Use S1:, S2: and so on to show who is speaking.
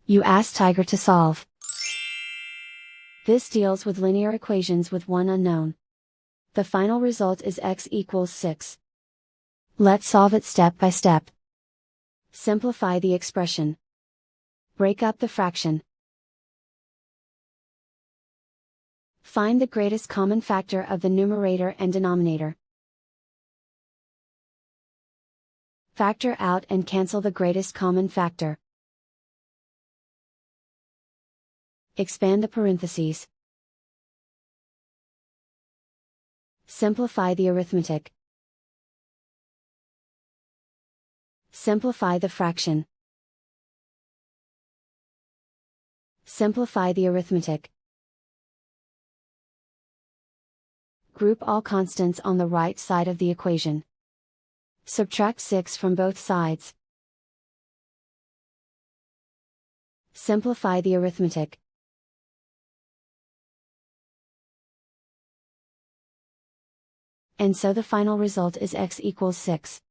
S1: You ask Tiger to solve. This deals with linear equations with one unknown. The final result is x equals 6. Let's solve it step by step. Simplify the expression. Break up the fraction. Find the greatest common factor of the numerator and denominator. Factor out and cancel the greatest common factor. Expand the parentheses. Simplify the arithmetic. Simplify the fraction. Simplify the arithmetic. Group all constants on the right side of the equation. Subtract 6 from both sides. Simplify the arithmetic. And so the final result is x equals 6.